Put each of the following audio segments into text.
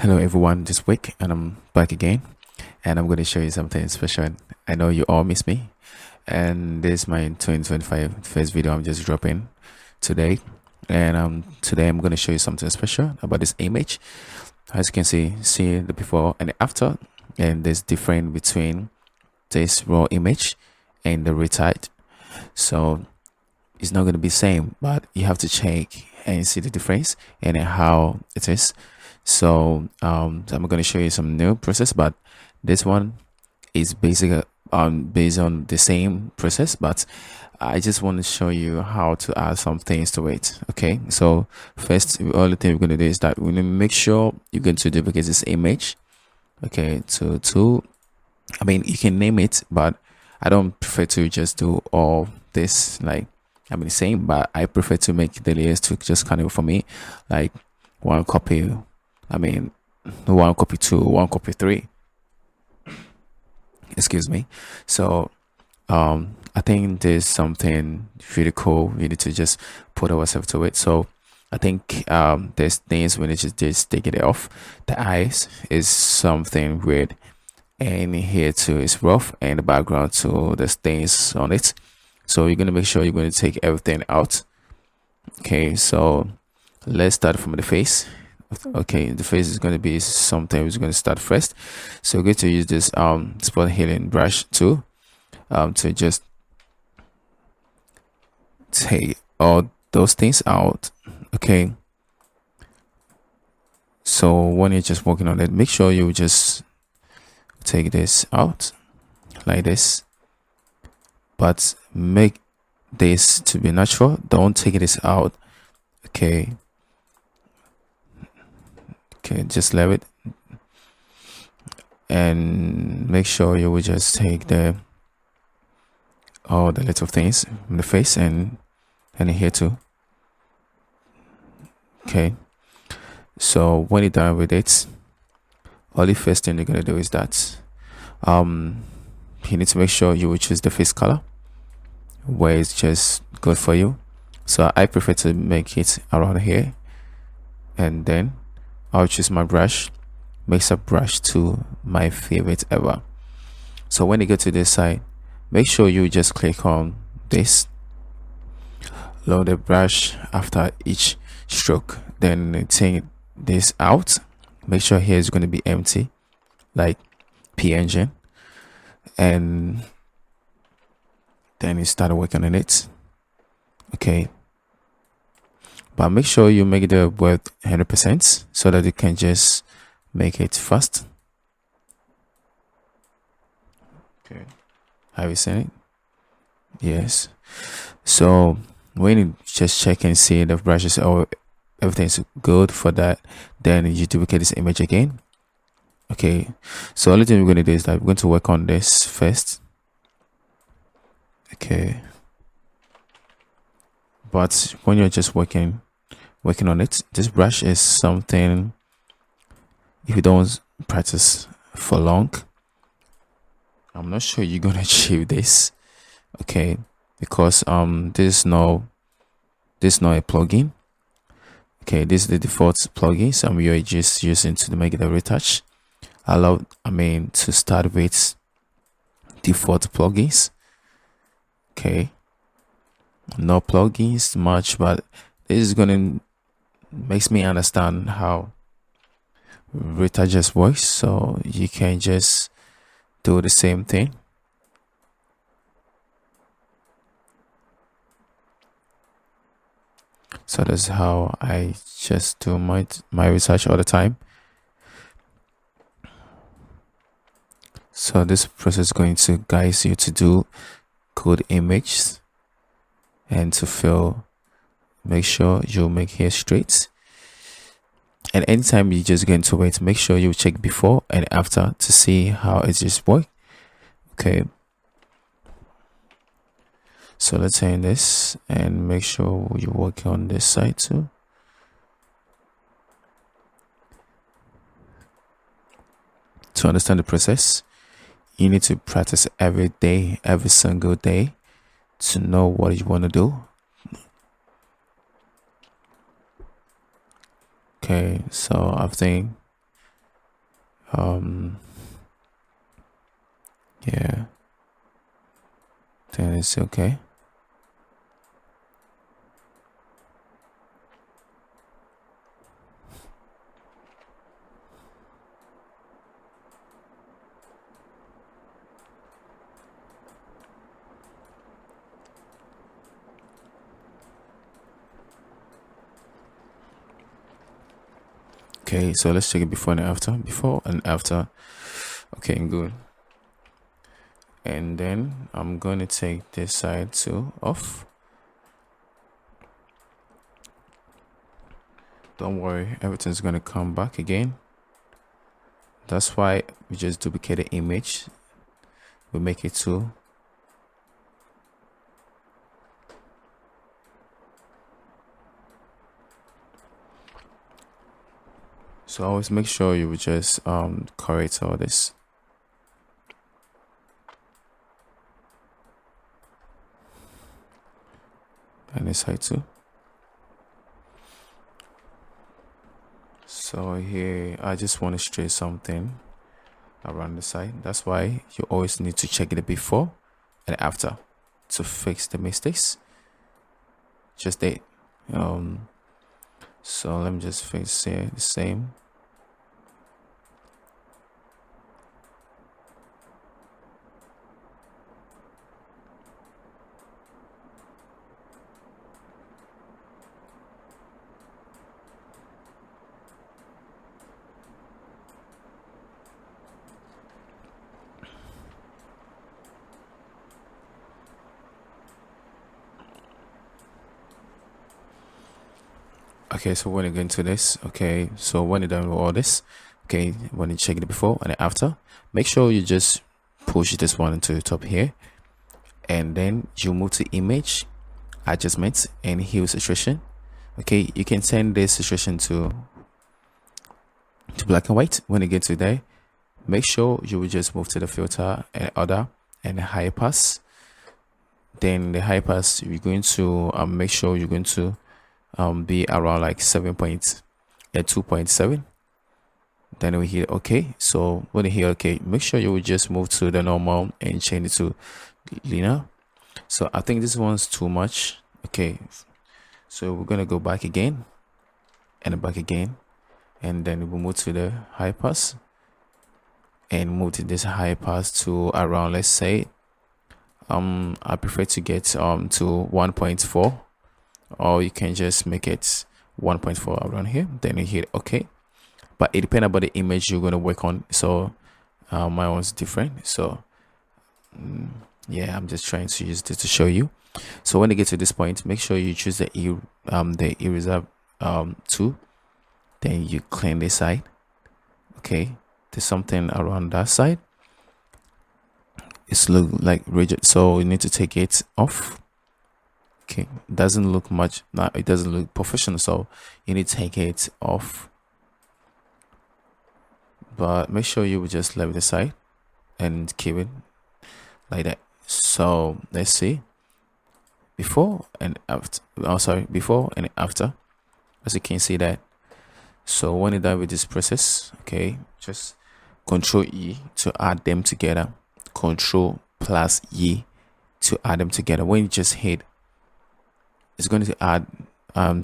Hello everyone, this week and I'm back again and I'm going to show you something special. I know you all miss me and this is my 2025 first video I'm just dropping today. And today I'm going to show you something special about this image. As you can see the before and the after, and there's difference between this raw image and the retouch. So it's not going to be same, but you have to check and see the difference and how it is. So I'm going to show you some new process, but this one is basically based on the same process, but I just want to show you how to add some things to it. Okay, so first, the only thing we're going to do is that we need to make sure you're going to duplicate this image. Okay, to I mean, you can name it, but I don't prefer to just do all this like same, but I prefer to make the layers to just kind of, for me, like one copy, one copy 2, one copy 3, excuse me. So I think there's something really cool we need to just put ourselves to it. So I think there's things we need to just take it off. The eyes is something weird, and here too is rough, and the background too, there's things on it. So you're going to make sure you're going to take everything out. Okay, so let's start from the face. Okay, the face is going to be something we're going to start first. So we're going to use this spot healing brush tool to just take all those things out. Okay, so when you're just working on it, make sure you just take this out like this, but make this to be natural. Don't take this out. Okay, just leave it, and make sure you will just take all the little things in the face and here too. Okay, so when you're done with it, all the first thing you're gonna do is that you need to make sure you will choose the face color where it's just good for you. So I prefer to make it around here, and then I'll choose my brush, mix up brush to my favorite ever. So when you go to this side, make sure you just click on this, load the brush after each stroke, then take this out. Make sure here is going to be empty, like P engine, and then you start working on it. Okay, but make sure you make the width 100% so that you can just make it fast. Okay, have you seen it? Yes. So when you just check and see the brushes, or everything's good for that, then you duplicate this image again. Okay, so only thing we're going to do is that we're going to work on this first. Okay, but when you're just working on it, this brush is something, if you don't practice for long, I'm not sure you're gonna achieve this. Okay, because this is not a plugin. Okay, this is the default plugin, so you're just using to make the retouch. To start with default plugins. Okay, no plugins much, but this is gonna makes me understand how retouches works, so you can just do the same thing. So that's how I just do my research all the time. So this process is going to guide you to do good images and to make sure you make hair straight. And anytime you're just going to wait, make sure you check before and after to see how it just works. Okay, so let's end this and make sure you work on this side too. To understand the process, you need to practice every day, every single day, to know what you want to do. Okay, so I think Yeah, then it's okay. Okay, so let's check it before and after. Before and after. Okay, good. And then I'm going to take this side too off. Don't worry, everything's going to come back again. That's why we just duplicate the image. We make it two. So always make sure you just correct all this. And this side too. So here I just want to straight something around the side. That's why you always need to check it before and after to fix the mistakes. Just it. So let me just fix here the same. Okay, so when you get into this, okay, so when you're done with all this, okay, when you check it before and after, make sure you just push this one into the top here, and then you move to image adjustments and hue saturation. Okay, you can send this saturation to black and white. When you get to there, make sure you will just move to the filter and other and high pass. Then the high pass, you're going to make sure you're going to be around like 2.7. Then we hit okay. So when you hit okay, make sure you will just move to the normal and change it to linear. So I think this one's too much. Okay, so we're gonna go back again and back again, and then we'll move to the high pass and move to this high pass to around, let's say I prefer to get to 1.4, or you can just make it 1.4 around here. Then you hit okay, but it depends about the image you're going to work on. So my one's different. So yeah, I'm just trying to use this to show you. So when you get to this point, make sure you choose the eraser tool. Then you clean this side. Okay, there's something around that side. It's look like rigid, so you need to take it off. Okay, it doesn't look much, it doesn't look professional, so you need to take it off. But make sure you will just leave it aside and keep it like that. So let's see before and after. Oh, sorry, before and after. As you can see that. So when you're done with this process, okay, just Control E to add them together. Control plus E to add them together. When you just hit, it's going to add them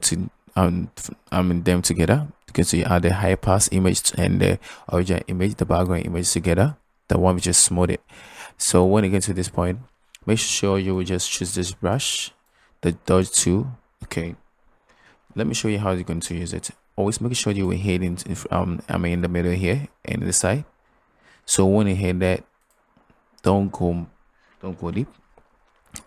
together, because you add the high pass image and the original image, the background image together, the one we just smooth it. So when you get to this point, make sure you will just choose this brush, the dodge tool. Okay, let me show you how you're going to use it. Always make sure you will hit in in the middle here and the side. So when you hit that, don't go deep,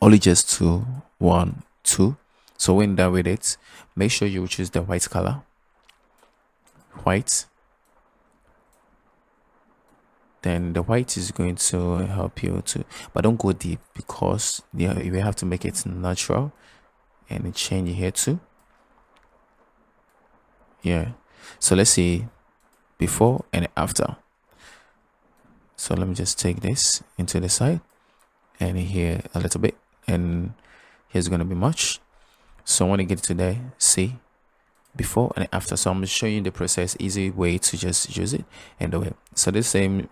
only just 2, 1, 2. So when done with it, make sure you choose the white color, white. Then the white is going to help you to, but don't go deep, because you have to make it natural, and change it here too. Yeah, so let's see before and after. So let me just take this into the side and here a little bit, and here's going to be much. So when you get to there, see, before and after. So I'm showing you the process, easy way to just use it and do it. So this same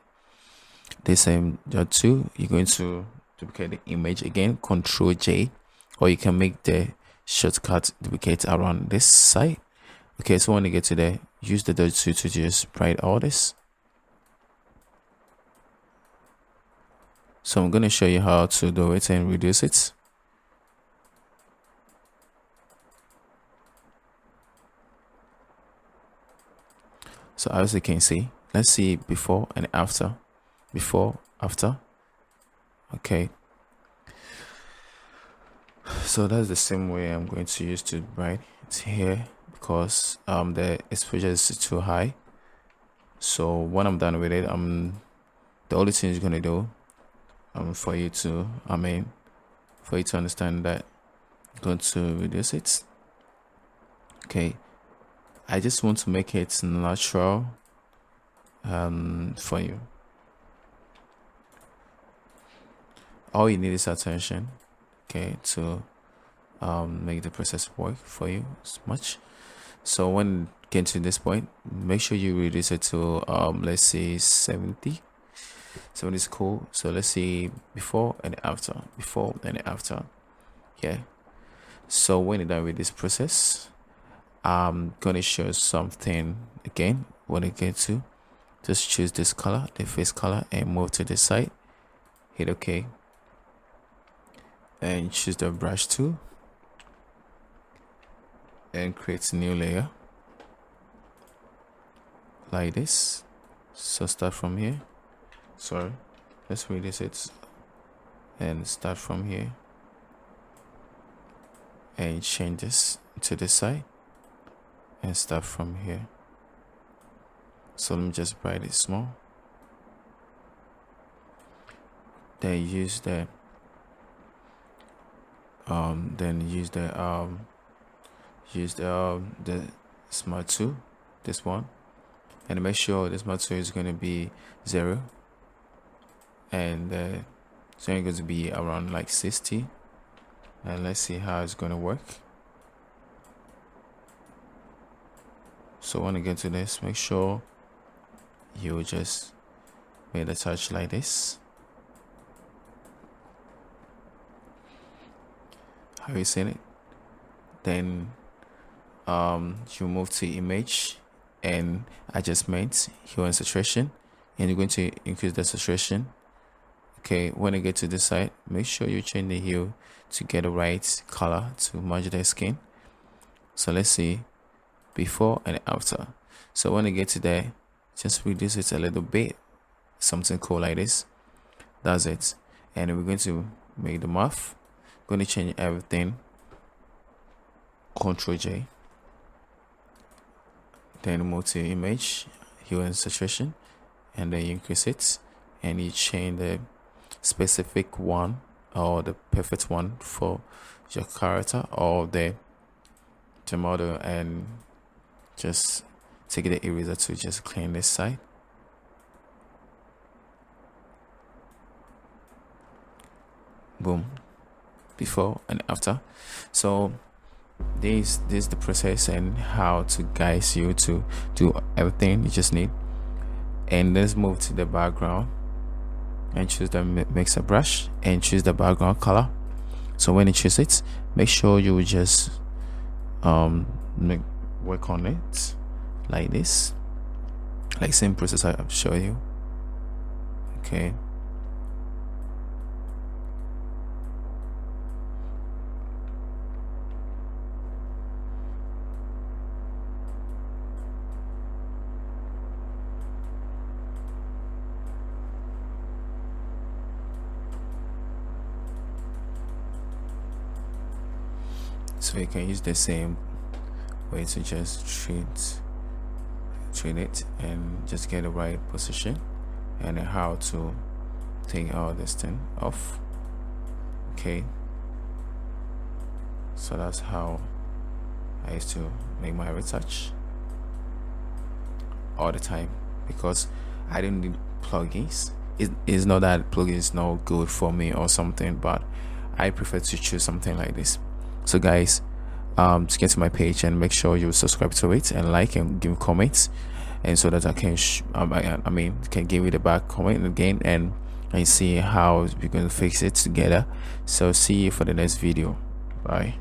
two, you're going to duplicate the image again, Control J, or you can make the shortcut duplicate around this side. Okay, so when you get to there, use the dot 2 to just bright all this. So I'm going to show you how to do it and reduce it. So as you can see, let's see before and after. Before, after. Okay. So that's the same way I'm going to use to bright it here, because the exposure is too high. So when I'm done with it, the only thing you're gonna do for you to understand that I'm going to reduce it. Okay, I just want to make it natural for you. All you need is attention, okay, to make the process work for you as much. So when get to this point, make sure you reduce it to let's say 70. 70 is cool. So let's see before and after, before and after. Yeah. So when you're done with this process, I'm gonna show something again. When I get to, just choose this color, the face color, and move to the side. Hit OK, and choose the brush tool and create a new layer like this. So start from here. Sorry, let's reduce it and start from here and change this to this side and start from here. So let me just brighten it small. Then use the smart tool, this one, and make sure this smart tool is going to be 0, and so it's going to be around like 60. And let's see how it's going to work. So when you get to this, make sure you just make a touch like this. Have you seen it? Then you move to image and adjustments, hue and saturation, and you're going to increase the saturation. Okay, when you get to this side, make sure you change the hue to get the right color to match the skin. So let's see before and after. So when you get to there, just reduce it a little bit, something cool like this. That's it. And we're going to make the mouth. Going to change everything. Control J. Then move to image, hue and saturation, and then you increase it, and you change the specific one or the perfect one for your character or the model, and just take the eraser to just clean this side. Boom. Before and after. So this is the process and how to guide you to do everything you just need. And let's move to the background and choose the mixer brush and choose the background color. So when you choose it, make sure you just work on it like this, like same process I've shown you. Okay, so you can use the same way to just treat it and just get the right position and how to take all this thing off. Okay, so that's how I used to make my retouch all the time, because I didn't need plugins. It's not that plugin is not good for me or something, but I prefer to choose something like this. So guys, to get to my page, and make sure you subscribe to it and like and give comments, and so that I can can give it a back comment again and see how we're going to fix it together. So see you for the next video. Bye.